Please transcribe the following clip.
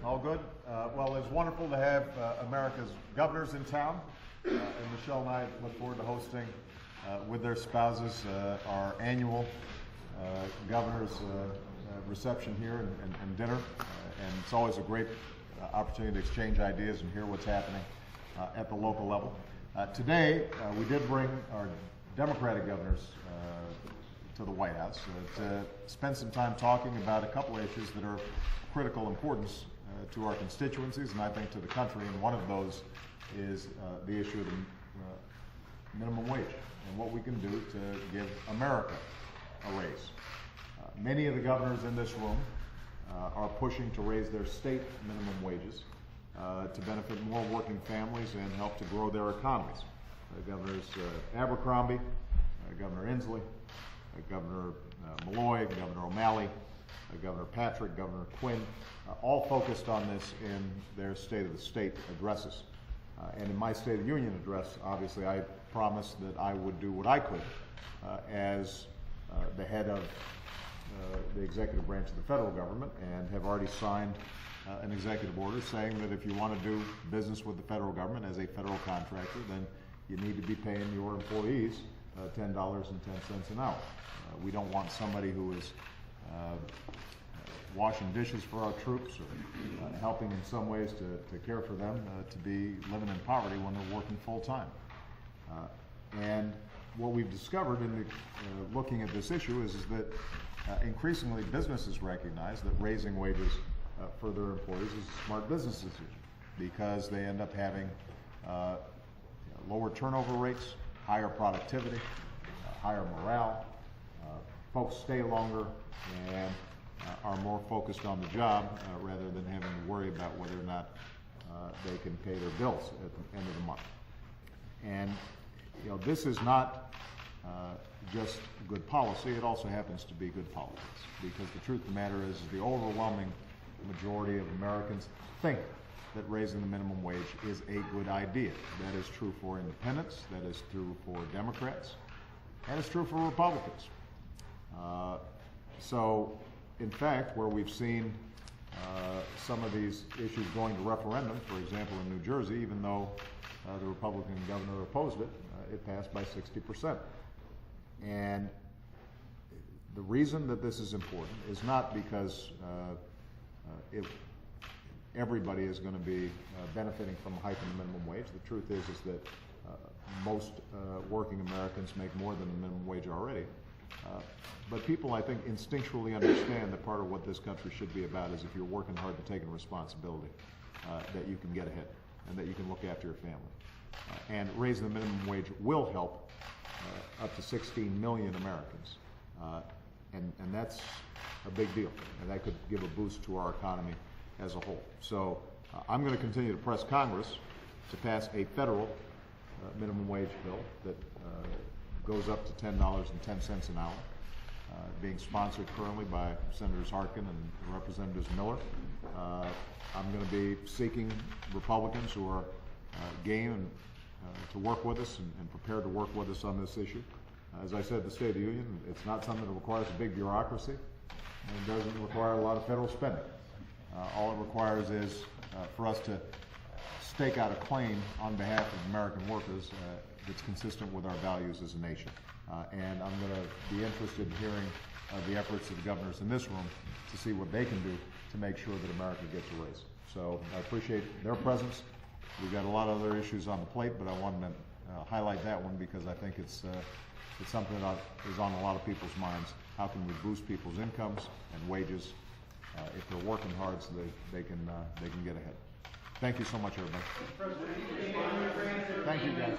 All good? Well, it's wonderful to have America's governors in town. And Michelle and I look forward to hosting with their spouses our annual governor's reception here and dinner. And it's always a great opportunity to exchange ideas and hear what's happening at the local level. Today, we did bring our Democratic governors to the White House to spend some time talking about a couple of issues that are of critical importance to our constituencies and I think to the country, and one of those is the issue of the minimum wage and what we can do to give America a raise. Many of the governors in this room are pushing to raise their state minimum wages to benefit more working families and help to grow their economies. Governors Abercrombie, Governor Inslee, Governor Malloy, Governor O'Malley, Governor Patrick, Governor Quinn, all focused on this in their State of the State addresses. And in my State of the Union address, obviously, I promised that I would do what I could as the head of the executive branch of the federal government, and have already signed an executive order saying that if you want to do business with the federal government as a federal contractor, then you need to be paying your employees $10.10 an hour. We don't want somebody who is washing dishes for our troops or helping in some ways to care for them to be living in poverty when they're working full time. And what we've discovered in looking at this issue is that increasingly businesses recognize that raising wages for their employees is a smart business decision, because they end up having lower turnover rates, higher productivity, higher morale, folks stay longer and are more focused on the job rather than having to worry about whether or not they can pay their bills at the end of the month. And this is not just good policy, it also happens to be good politics, because the truth of the matter is the overwhelming majority of Americans think that raising the minimum wage is a good idea. That is true for independents, that is true for Democrats, and it's true for Republicans. So, in fact, where we've seen some of these issues going to referendum, for example in New Jersey, even though the Republican governor opposed it, it passed by 60%. And the reason that this is important is not because everybody is going to be benefiting from a hike in the minimum wage. The truth is that most working Americans make more than the minimum wage already. But people, I think, instinctually understand that part of what this country should be about is if you're working hard and taking responsibility, that you can get ahead and that you can look after your family. And raising the minimum wage will help up to 16 million Americans. And that's a big deal. And that could give a boost to our economy as a whole. So I'm going to continue to press Congress to pass a federal minimum wage bill that goes up to $10.10 an hour, being sponsored currently by Senators Harkin and Representatives Miller. I'm going to be seeking Republicans who are game and to work with us and prepared to work with us on this issue. As I said at the State of the Union, it's not something that requires a big bureaucracy, and it doesn't require a lot of federal spending. All it requires is for us to stake out a claim on behalf of American workers that's consistent with our values as a nation. And I'm going to be interested in hearing the efforts of the governors in this room to see what they can do to make sure that America gets a raise. So I appreciate their presence. We've got a lot of other issues on the plate, but I wanted to highlight that one because I think it's something that is on a lot of people's minds. How can we boost people's incomes and wages if they're working hard so they can get ahead? Thank you so much, everybody. Thank you, guys.